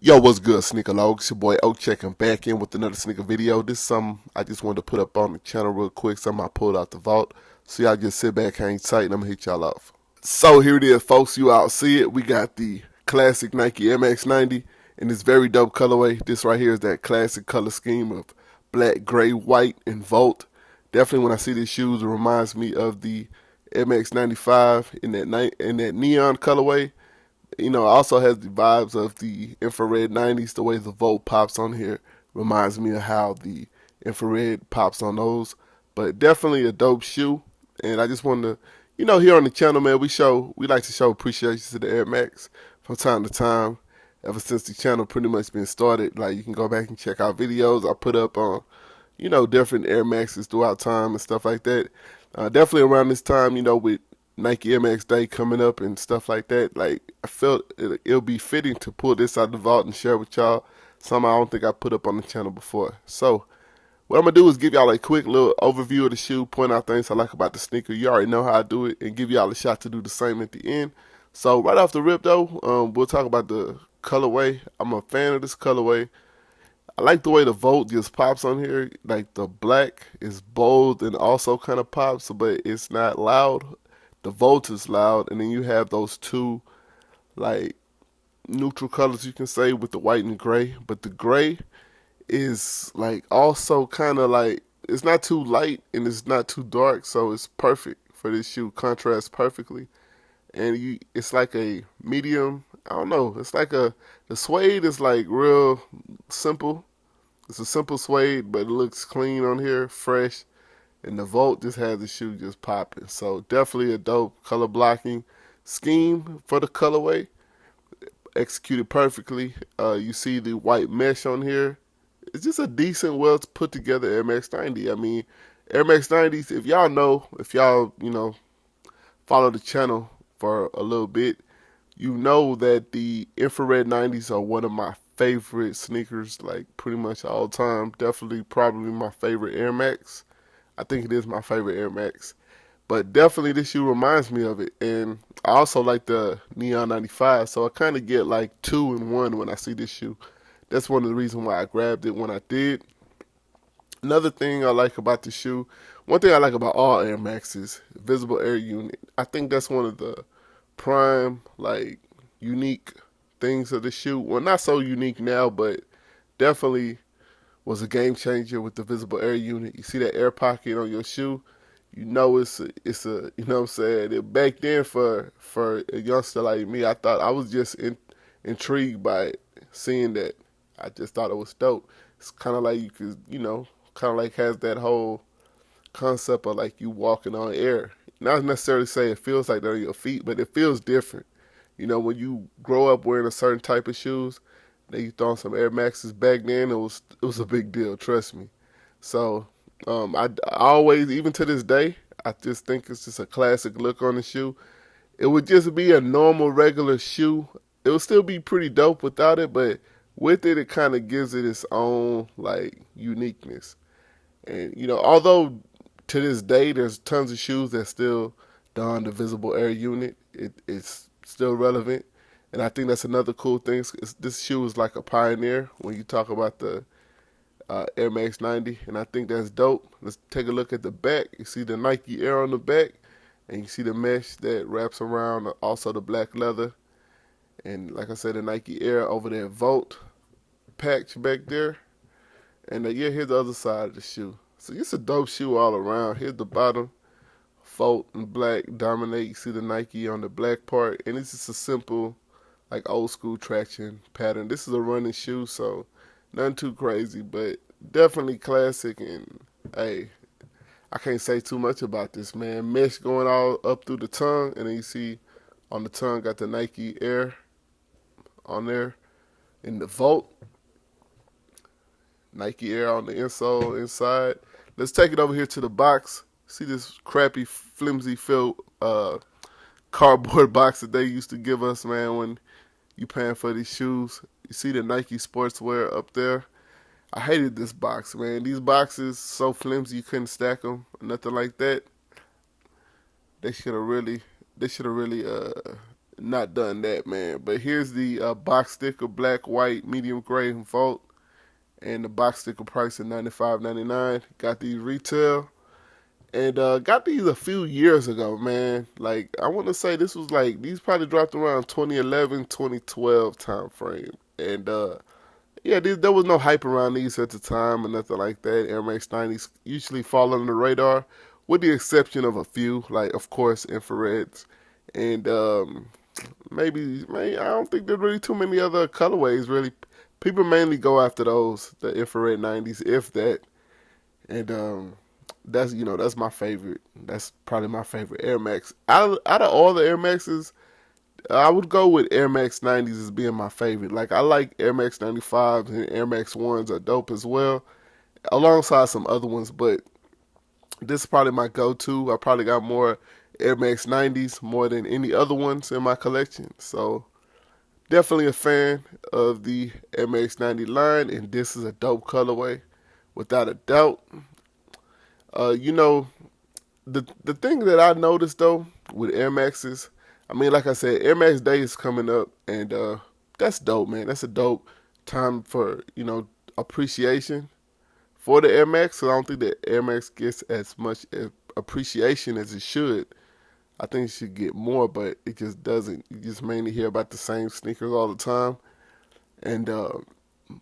Yo, what's good, Snkrlog? It's your boy O checking back in with another sneaker video. This is something I just wanted to put up on the channel real quick. Something I pulled out the vault. So y'all just sit back, hang tight, and I'm gonna hit y'all off. So here it is, folks. You all see it. We got the classic Nike MX90 in this very dope colorway. This right here is that classic color scheme of black, gray, white, and Volt. Definitely when I see these shoes, it reminds me of the MX95 in that neon colorway. You know, it also has the vibes of the infrared 90s. The way the Volt pops on here reminds me of how the infrared pops on those. But definitely a dope shoe. And I just wanted to, here on the channel, man, we like to show appreciation to the Air Max from time to time. Ever since the channel pretty much been started, like you can go back and check out videos I put up on, different Air Maxes throughout time and stuff like that. Definitely around this time, with Nike MX Day coming up and stuff like that, like I felt it'll be fitting to pull this out of the vault and share with y'all something I don't think I put up on the channel before. So what I'm gonna do is give y'all a quick little overview of the shoe, point out things I like about the sneaker. You already know how I do it, and give y'all a shot to do the same at the end. So right off the rip though, we'll talk about the colorway. I'm a fan of this colorway. I like the way the Volt just pops on here. Like the black is bold and also kind of pops, but it's not loud. The Volt is loud, and then you have those two like neutral colors you can say with the white and gray. But the gray is like also kind of like it's not too light and it's not too dark, so it's perfect for this shoe. Contrasts perfectly, and it's like a medium. I don't know. It's like the suede is like real simple. It's a simple suede, but it looks clean on here, fresh. And the Volt just has the shoe just popping. So definitely a dope color blocking scheme for the colorway. Executed perfectly. You see the white mesh on here. It's just a decent, well put together Air Max 90. I mean, Air Max 90s, if y'all, follow the channel for a little bit, you know that the infrared 90s are one of my favorite sneakers, like pretty much all time. Definitely, probably my favorite Air Max. I think it is my favorite Air Max. But definitely this shoe reminds me of it. And I also like the Neon 95, so I kind of get like two in one when I see this shoe. That's one of the reasons why I grabbed it when I did. Another thing I like about the shoe, one thing I like about all Air Maxes, visible air unit. I think that's one of the prime, like, unique things of the shoe. Well, not so unique now, but definitely was a game changer with the visible air unit. You see that air pocket on your shoe, it's a you know what I'm saying. Back then for a youngster like me, I thought I was just intrigued by it, seeing that. I just thought it was dope. It's kind of like you could, kind of like has that whole concept of like you walking on air. Not necessarily say it feels like they're on your feet, but it feels different. When you grow up wearing a certain type of shoes, then you throw on some Air Maxes back then, it was a big deal, trust me. So I always, even to this day, I just think it's just a classic look on the shoe. It would just be a normal, regular shoe. It would still be pretty dope without it, but with it, it kind of gives it its own like uniqueness. And although to this day there's tons of shoes that still don the visible air unit, it's still relevant. And I think that's another cool thing. This shoe is like a pioneer when you talk about the Air Max 90, and I think that's dope. Let's take a look at the back. You see the Nike Air on the back, and you see the mesh that wraps around, also the black leather. And like I said, the Nike Air over there, Volt patch back there. And yeah, here's the other side of the shoe. So it's a dope shoe all around. Here's the bottom. Volt and black dominate. You see the Nike on the black part. And it's just a simple, like old school traction pattern. This is a running shoe, so nothing too crazy, but definitely classic. And hey, I can't say too much about this, man. Mesh going all up through the tongue. And then you see on the tongue got the Nike Air on there. In the Volt, Nike Air on the insole inside. Let's take it over here to the box. See this crappy, flimsy filled cardboard box that they used to give us, man, when you paying for these shoes. You see the Nike sportswear up there. I hated this box, man. These boxes so flimsy you couldn't stack them, nothing like that. They should have really Not done that, man. But here's the box sticker, black, white, medium gray, and Volt. And the box sticker price at $95.99. Got these retail. And got these a few years ago, man. Like, I want to say this was like, these probably dropped around 2011, 2012 time frame. And yeah, there was no hype around these at the time or nothing like that. Air Max 90s usually fall under the radar, with the exception of a few, like, of course, infrareds. And maybe I don't think there's really too many other colorways, really. People mainly go after those, the infrared 90s, if that. And that's my favorite. That's probably my favorite Air Max. Out of all the Air Maxes, I would go with Air Max 90s as being my favorite. Like, I like Air Max 95s and Air Max 1s are dope as well, alongside some other ones, but this is probably my go-to. I probably got more Air Max 90s more than any other ones in my collection. So definitely a fan of the Air Max 90 line, and this is a dope colorway, without a doubt. You know, the thing that I noticed though with Air Maxes, I mean, like I said, Air Max Day is coming up, and that's dope, man. That's a dope time for appreciation for the Air Max. So I don't think that Air Max gets as much appreciation as it should. I think it should get more, but it just doesn't. You just mainly hear about the same sneakers all the time, and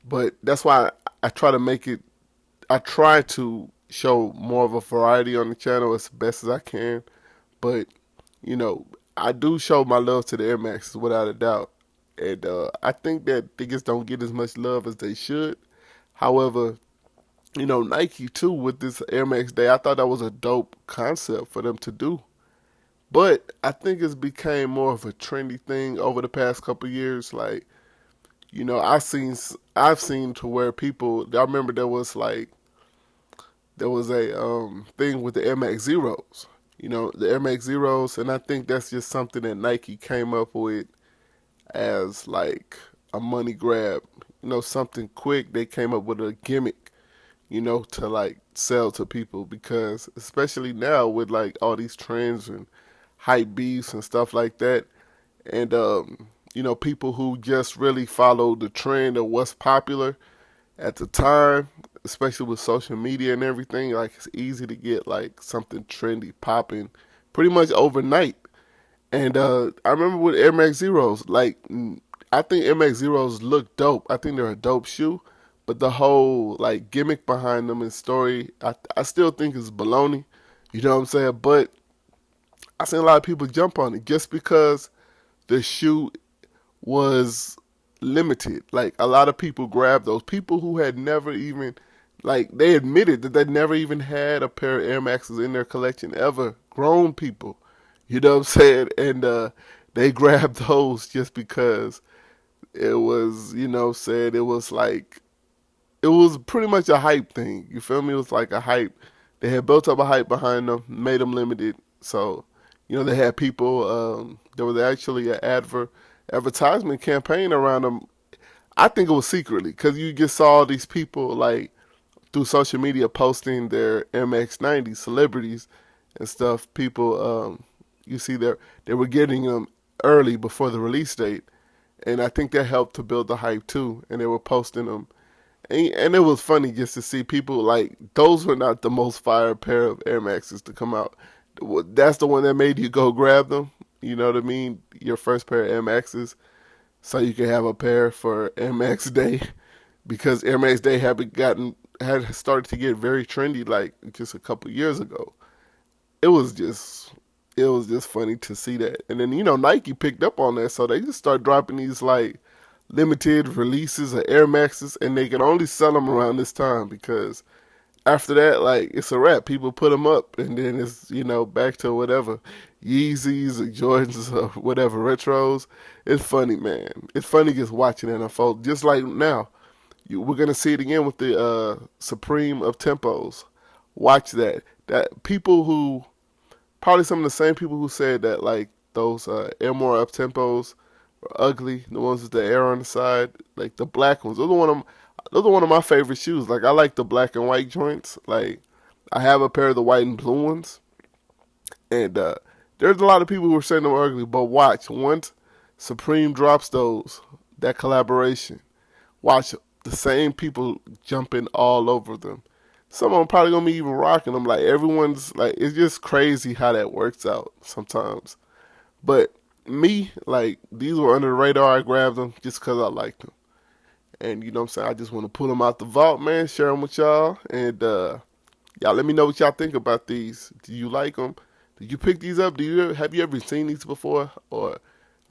but that's why I try to make it. I try to show more of a variety on the channel as best as I can, but you know, I do show my love to the Air Maxes without a doubt, and I think that they just don't get as much love as they should. However, Nike too with this Air Max Day, I thought that was a dope concept for them to do. But I think it's became more of a trendy thing over the past couple of years. Like, I've seen to where people. I remember there was a thing with the Air Max Zeros. The Air Max Zeros, and I think that's just something that Nike came up with as like a money grab. Something quick. They came up with a gimmick, to like sell to people, because especially now with like all these trends and hype beefs and stuff like that, and people who just really follow the trend of what's popular at the time, especially with social media and everything. Like, it's easy to get like something trendy popping pretty much overnight. And I remember with Air Max Zeros, like, I think Air Max Zeros look dope. I think they're a dope shoe, but the whole like gimmick behind them and story, I still think is baloney. You know what I'm saying? But I seen a lot of people jump on it just because the shoe was limited. Like, a lot of people grabbed those. People who had never even, like, they admitted that they never even had a pair of Air Maxes in their collection ever. Grown people, you know what I'm saying? And they grabbed those just because it was, said it was like, it was pretty much a hype thing. You feel me? It was like a hype. They had built up a hype behind them, made them limited. So, they had people. There was actually an advertisement campaign around them. I think it was secretly, because you just saw these people like through social media posting their MX90 celebrities and stuff. People, you see, they were getting them early before the release date, and I think that helped to build the hype too. And they were posting them, and it was funny just to see people like, those were not the most fire pair of Air Maxes to come out. That's the one that made you go grab them. You know what I mean? Your first pair of Air Maxes, so you can have a pair for Air Max Day, because Air Max Day had started to get very trendy like just a couple years ago. It was just funny to see that, and then Nike picked up on that, so they just started dropping these like limited releases of Air Maxes, and they can only sell them around this time, because after that, like, it's a wrap. People put them up, and then it's, back to whatever. Yeezys or Jordans or whatever, retros. It's funny, man. It's funny just watching it unfold. Just like now, we're going to see it again with the Supreme up tempos. Watch that. That people who, probably some of the same people who said that, like, those Air More up tempos were ugly, the ones with the air on the side, like the black ones. Those are one of my favorite shoes. Like, I like the black and white joints. Like, I have a pair of the white and blue ones. And there's a lot of people who are saying they're ugly. But watch, Supreme drops those, that collaboration. Watch the same people jumping all over them. Some of them probably gonna be even rocking them. Like everyone's like, it's just crazy how that works out sometimes. But me, like these were under the radar. I grabbed them just because I liked them, and you know what I'm saying. I just want to pull them out the vault, man. Share them with y'all, and y'all let me know what y'all think about these. Do you like them? Did you pick these up? Have you ever seen these before, or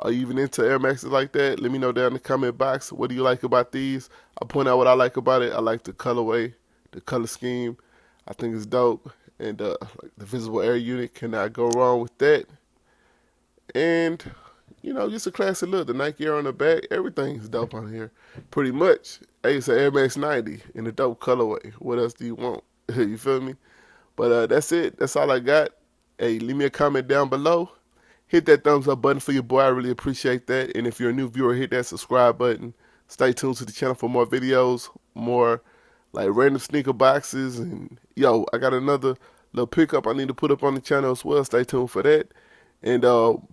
are you even into Air Maxes like that? Let me know down in the comment box. What do you like about these? I'll point out what I like about it. I like the colorway, the color scheme. I think it's dope. And like the visible air unit, cannot go wrong with that. And, you know, just a classic look. The Nike Air on the back, everything's dope on here. Pretty much. Hey, it's an Air Max 90 in a dope colorway. What else do you want? You feel me? But that's it. That's all I got. Hey, leave me a comment down below. Hit that thumbs up button for your boy. I really appreciate that. And if you're a new viewer, hit that subscribe button. Stay tuned to the channel for more videos, more like random sneaker boxes. And yo, I got another little pickup I need to put up on the channel as well. Stay tuned for that. And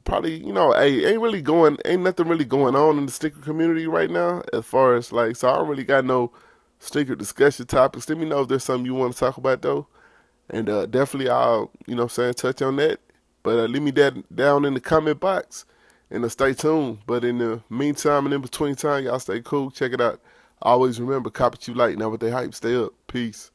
probably, you know, hey, ain't nothing really going on in the sneaker community right now as far as like, so I don't really got no sneaker discussion topics. Let me know if there's something you want to talk about though. And definitely I'll, you know what I'm saying, touch on that. But leave me that down in the comment box. And stay tuned. But in the meantime and in between time, y'all stay cool. Check it out. Always remember, cop what you like. Now with they hype. Stay up. Peace.